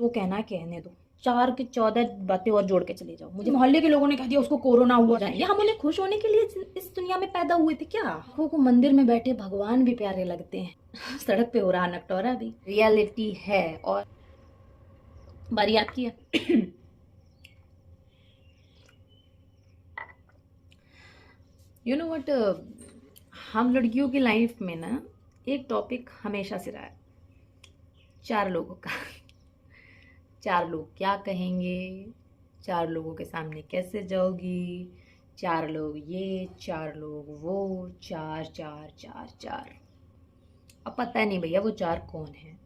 वो कहने दो, 4 की 14 बातें और जोड़ के चले जाओ। मुझे मोहल्ले के लोगों ने कह दिया उसको कोरोना हुआ है, या हम उन्हें खुश होने के लिए इस दुनिया में पैदा हुए थे क्या? आँखों को मंदिर में बैठे भगवान भी प्यारे लगते हैं सड़क पे हो रहा नकटोरा भी रियलिटी है। और बारी आपकी है यू नो वट, हम लड़कियों की लाइफ में ना एक टॉपिक हमेशा से रहा है, 4 लोगों का 4 लोग क्या कहेंगे, 4 लोगों के सामने कैसे जाओगी, 4 लोग ये, 4 लोग वो, 4 4 4 4। अब पता नहीं भैया वो 4 कौन है,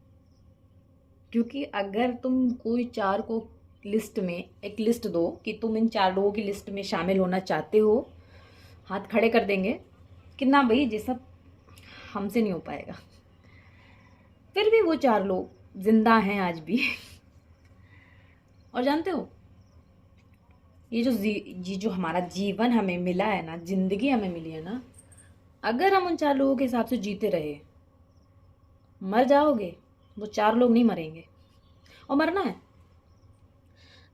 क्योंकि अगर तुम कोई 4 को लिस्ट में एक लिस्ट दो कि तुम इन 4 लोगों की लिस्ट में शामिल होना चाहते हो, हाथ खड़े कर देंगे कि ना भाई ये सब हमसे नहीं हो पाएगा। फिर भी वो 4 लोग जिंदा हैं आज भी और जानते हो ये जो हमारा जीवन हमें मिला है ना, जिंदगी हमें मिली है ना, अगर हम उन 4 लोगों के हिसाब से जीते रहे, मर जाओगे, वो 4 लोग नहीं मरेंगे। और मरना है,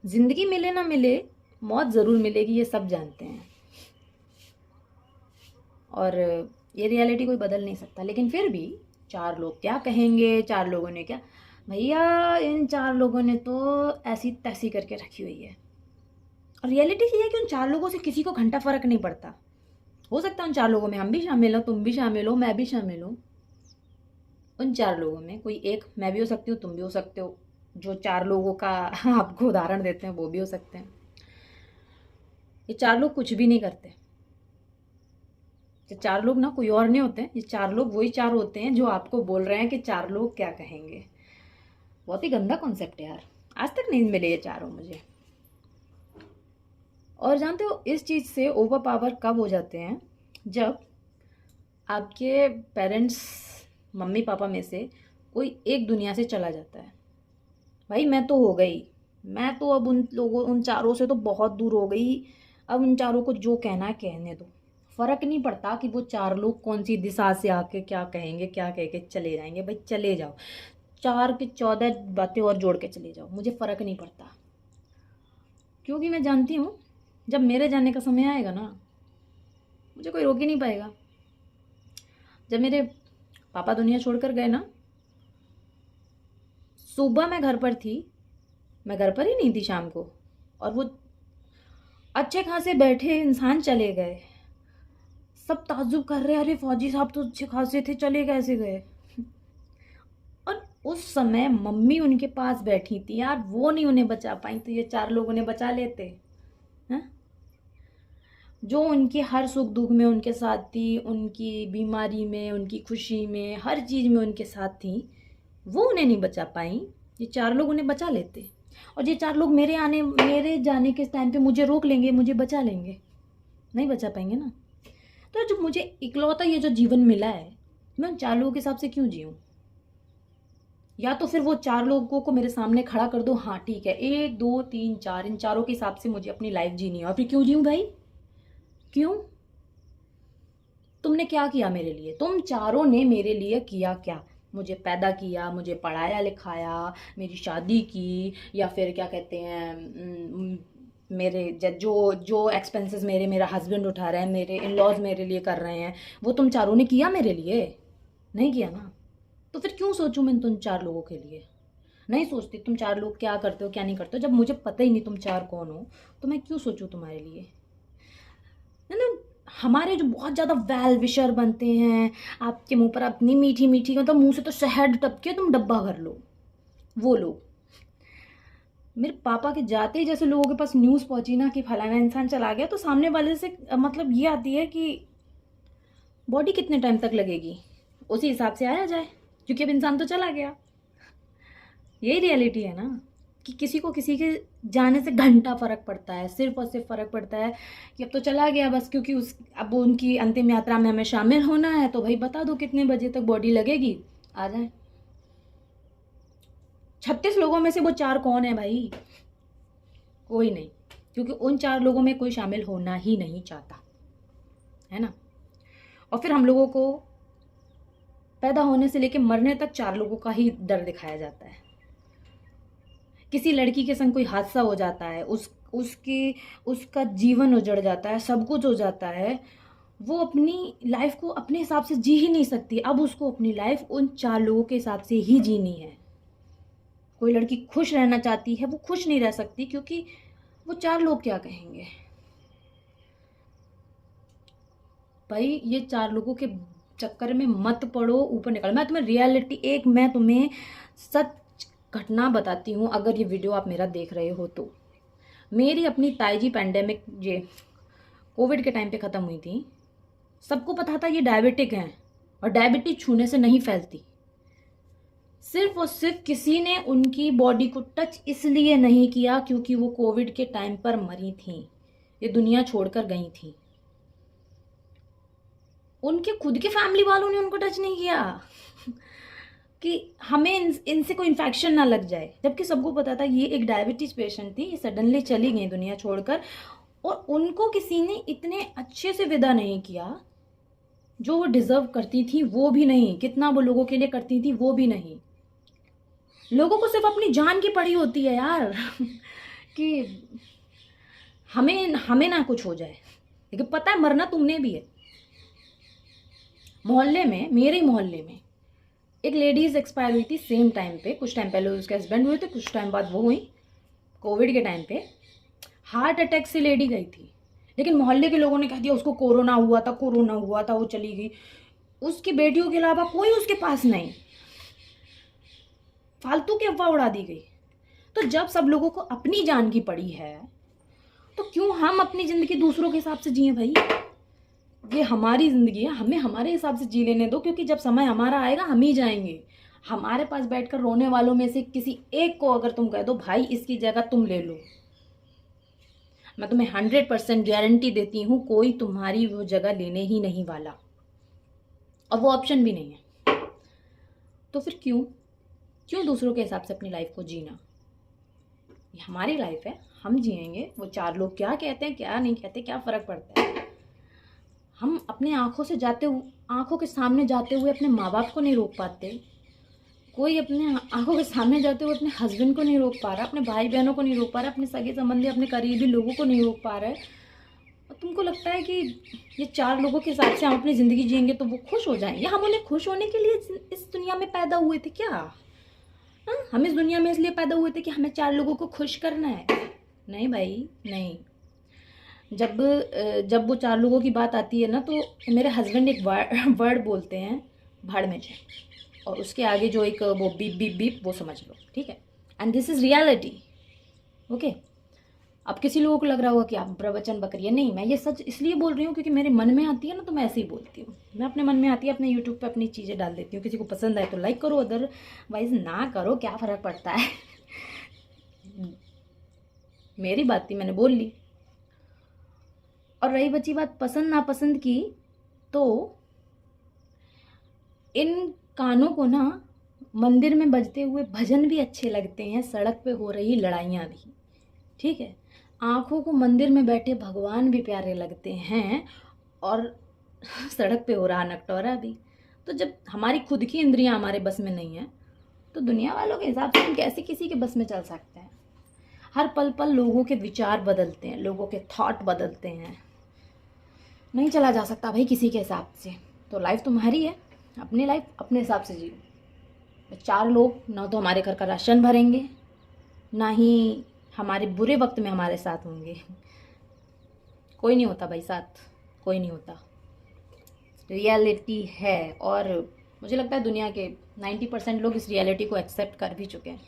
जिंदगी मिले ना मिले, मौत जरूर मिलेगी, ये सब जानते हैं। और ये रियलिटी कोई बदल नहीं सकता। लेकिन फिर भी 4 लोग क्या कहेंगे, 4 लोगों ने क्या, भैया इन 4 लोगों ने तो ऐसी तैसी करके रखी हुई है। और रियलिटी ये है कि उन 4 लोगों से किसी को घंटा फर्क नहीं पड़ता। हो सकता है उन 4 लोगों में हम भी शामिल हो, तुम भी शामिल हो, मैं भी शामिल हूँ। उन 4 लोगों में कोई एक मैं भी हो सकती हूँ, तुम भी हो सकते हो। जो 4 लोगों का आपको उदाहरण देते हैं वो भी हो सकते हैं। ये 4 लोग कुछ भी नहीं करते। ये 4 लोग ना कोई और नहीं होते हैं, ये 4 लोग वही 4 होते हैं जो आपको बोल रहे हैं कि 4 लोग क्या कहेंगे। बहुत ही गंदा कॉन्सेप्ट है यार, आज तक नहीं मिले ये 4 मुझे। और जानते हो इस चीज़ से ओवर पावर कब हो जाते हैं, जब आपके पेरेंट्स मम्मी पापा में से कोई एक दुनिया से चला जाता है। भाई मैं तो हो गई, मैं तो अब उन 4 से तो बहुत दूर हो गई। अब उन 4 को जो कहना है कहने दो, फर्क नहीं पड़ता कि वो 4 लोग कौन सी दिशा से आके क्या कहेंगे, क्या कह के चले जाएंगे। भाई चले जाओ, 4 की 14 बातें और जोड़ के चले जाओ, मुझे फ़र्क नहीं पड़ता। क्योंकि मैं जानती हूँ जब मेरे जाने का समय आएगा ना, मुझे कोई रोक ही नहीं पाएगा। जब मेरे पापा दुनिया छोड़कर गए ना, सुबह मैं घर पर थी, मैं घर पर ही नहीं थी शाम को, और वो अच्छे खासे बैठे इंसान चले गए। सब ताज्जुब कर रहे, अरे फौजी साहब तो अच्छे खासे थे, चले कैसे गए। और उस समय मम्मी उनके पास बैठी थी यार, वो नहीं उन्हें बचा पाई तो ये 4 लोग उन्हें बचा लेते हैं। जो उनके हर सुख दुख में उनके साथ थी, उनकी बीमारी में, उनकी खुशी में, हर चीज़ में उनके साथ थी, वो उन्हें नहीं बचा पाई, ये 4 लोग उन्हें बचा लेते। और ये 4 लोग मेरे जाने के टाइम पे मुझे रोक लेंगे, मुझे बचा लेंगे, नहीं बचा पाएंगे ना। तो जो मुझे इकलौता ये जो जीवन मिला है, मैं उन 4 लोगों के हिसाब से क्यों जीऊँ? या तो फिर वो 4 लोगों को मेरे सामने खड़ा कर दो, हाँ ठीक है 1 2 3 4, इन चारों के हिसाब से मुझे अपनी लाइफ जीनी है। और फिर क्यों जीऊँ भाई, क्यों? तुमने क्या किया मेरे लिए, तुम 4 ने मेरे लिए किया क्या? मुझे पैदा किया, मुझे पढ़ाया लिखाया, मेरी शादी की, या फिर क्या कहते हैं, मेरे जो जो एक्सपेंसेस मेरा हस्बैंड उठा रहे हैं, मेरे इन लॉज मेरे लिए कर रहे हैं, वो तुम 4 ने किया मेरे लिए? नहीं किया ना। तो फिर क्यों सोचूं मैं तुम 4 लोगों के लिए? नहीं सोचती तुम 4 लोग क्या करते हो क्या नहीं करते हो, जब मुझे पता ही नहीं तुम 4 कौन हो, तो मैं क्यों सोचूं तुम्हारे लिए, है ना। हमारे जो बहुत ज़्यादा वेल विशर बनते हैं, आपके मुंह पर अपनी मीठी मीठी, मतलब मुंह से तो शहद टपके तुम डब्बा भर लो, वो लोग। मेरे पापा के जाते ही जैसे लोगों के पास न्यूज़ पहुंची ना कि फलाना इंसान चला गया, तो सामने वाले से मतलब ये आती है कि बॉडी कितने टाइम तक लगेगी, उसी हिसाब से आया जाए, क्योंकि अब इंसान तो चला गया। यही रियलिटी है ना, कि किसी को किसी के जाने से घंटा फर्क पड़ता है, सिर्फ और सिर्फ फर्क पड़ता है कि अब तो चला गया बस, क्योंकि अब उनकी अंतिम यात्रा में हमें शामिल होना है, तो भाई बता दो कितने बजे तक बॉडी लगेगी, आ जाए। 36 लोगों में से वो 4 कौन है भाई? कोई नहीं, क्योंकि उन 4 लोगों में कोई शामिल होना ही नहीं चाहता, है ना। और फिर हम लोगों को पैदा होने से लेकर मरने तक 4 लोगों का ही डर दिखाया जाता है। किसी लड़की के संग कोई हादसा हो जाता है, उसका जीवन उजड़ जाता है, सब कुछ हो जाता है, वो अपनी लाइफ को अपने हिसाब से जी ही नहीं सकती। अब उसको अपनी लाइफ उन 4 लोगों के हिसाब से ही जीनी है। कोई लड़की खुश रहना चाहती है, वो खुश नहीं रह सकती, क्योंकि वो 4 लोग क्या कहेंगे। भाई ये 4 लोगों के चक्कर में मत पड़ो, ऊपर निकल। मैं तुम्हें सच घटना बताती हूँ, अगर ये वीडियो आप मेरा देख रहे हो तो। मेरी अपनी ताई जी पैंडेमिक ये कोविड के टाइम पे ख़त्म हुई थी। सबको पता था ये डायबिटिक हैं, और डायबिटीज छूने से नहीं फैलती। सिर्फ और सिर्फ किसी ने उनकी बॉडी को टच इसलिए नहीं किया क्योंकि वो कोविड के टाइम पर मरी थी, ये दुनिया छोड़कर गई थी। उनके खुद के फैमिली वालों ने उनको टच नहीं किया कि हमें इनसे कोई इन्फेक्शन ना लग जाए, जबकि सबको पता था ये एक डायबिटीज पेशेंट थी, ये सडनली चली गई दुनिया छोड़कर। और उनको किसी ने इतने अच्छे से विदा नहीं किया, जो वो डिजर्व करती थी वो भी नहीं, कितना वो लोगों के लिए करती थी वो भी नहीं। लोगों को सिर्फ अपनी जान की पड़ी होती है यार कि हमें ना कुछ हो जाए, लेकिन पता है मरना तुमने भी है। मोहल्ले में, मेरे मोहल्ले में एक लेडीज एक्सपायर हुई थी सेम टाइम पे। कुछ टाइम पहले उसके हस्बैंड हुए थे, कुछ टाइम बाद वो हुई। कोविड के टाइम पे हार्ट अटैक से लेडी गई थी, लेकिन मोहल्ले के लोगों ने कह दिया उसको कोरोना हुआ था, वो चली गई। उसकी बेटियों के अलावा कोई उसके पास नहीं, फालतू की अफवाह उड़ा दी गई। तो जब सब लोगों को अपनी जान की पड़ी है, तो क्यों हम अपनी जिंदगी दूसरों के हिसाब से जिए भाई। ये हमारी जिंदगी है, हमें हमारे हिसाब से जी लेने दो, क्योंकि जब समय हमारा आएगा हम ही जाएंगे। हमारे पास बैठकर रोने वालों में से किसी एक को अगर तुम कह दो भाई इसकी जगह तुम ले लो, मैं तुम्हें 100% गारंटी देती हूँ कोई तुम्हारी वो जगह लेने ही नहीं वाला, और वो ऑप्शन भी नहीं है। तो फिर क्यों दूसरों के हिसाब से अपनी लाइफ को जीना। ये हमारी लाइफ है, हम जिएंगे। वो 4 लोग क्या कहते हैं क्या नहीं कहते, क्या फर्क पड़ता है। हम अपने आंखों के सामने जाते हुए अपने माँ बाप को नहीं रोक पाते, कोई अपने आंखों के सामने जाते हुए अपने हस्बैंड को नहीं रोक पा रहा, अपने भाई बहनों को नहीं रोक पा रहा, अपने सगे संबंधी, अपने करीबी लोगों को नहीं रोक पा रहा है। और तुमको लगता है कि ये 4 लोगों के हिसाब से हम अपनी ज़िंदगी जिएंगे तो वो खुश हो जाएंगे। हम उन्हें खुश होने के लिए इस दुनिया में पैदा हुए थे क्या? हाँ, हम इस दुनिया में इसलिए पैदा हुए थे कि हमें 4 लोगों को खुश करना है? नहीं भाई नहीं। जब वो 4 लोगों की बात आती है ना, तो मेरे हस्बैंड एक वर्ड बोलते हैं, भाड़ में जाए, और उसके आगे जो एक वो बीप बीप बीप, वो समझ लो, ठीक है। And this is reality, okay. अब किसी लोगों को लग रहा होगा कि आप प्रवचन बक रही है, नहीं, मैं ये सच इसलिए बोल रही हूँ क्योंकि मेरे मन में आती है ना, तो मैं ऐसे ही बोलती हूँ। मैं अपने मन में आती है अपने यूट्यूब पे अपनी चीज़ें डाल देती हूँ। किसी को पसंद आए तो लाइक करो, अदरवाइज ना करो, क्या फ़र्क पड़ता है मेरी बात थी, मैंने बोल ली। और रही बची बात पसंद नापसंद की, तो इन कानों को ना मंदिर में बजते हुए भजन भी अच्छे लगते हैं, सड़क पे हो रही लड़ाइयाँ भी, ठीक है। आँखों को मंदिर में बैठे भगवान भी प्यारे लगते हैं, और सड़क पे हो रहा नकटोरा भी। तो जब हमारी खुद की इंद्रियां हमारे बस में नहीं है, तो दुनिया वालों के हिसाब से हम कैसे किसी के बस में चल सकते हैं। हर पल पल लोगों के विचार बदलते हैं, लोगों के थॉट बदलते हैं, नहीं चला जा सकता भाई किसी के हिसाब से। तो लाइफ तुम्हारी है, अपनी लाइफ अपने हिसाब से जियो। 4 लोग ना तो हमारे घर का राशन भरेंगे, ना ही हमारे बुरे वक्त में हमारे साथ होंगे। कोई नहीं होता भाई साथ, कोई नहीं होता। रियलिटी है, और मुझे लगता है दुनिया के 90% लोग इस रियलिटी को एक्सेप्ट कर भी चुके हैं,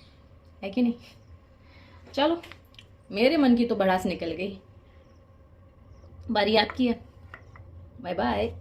है कि नहीं। चलो, मेरे मन की तो भड़ास निकल गई, बारी आपकी है। Bye bye.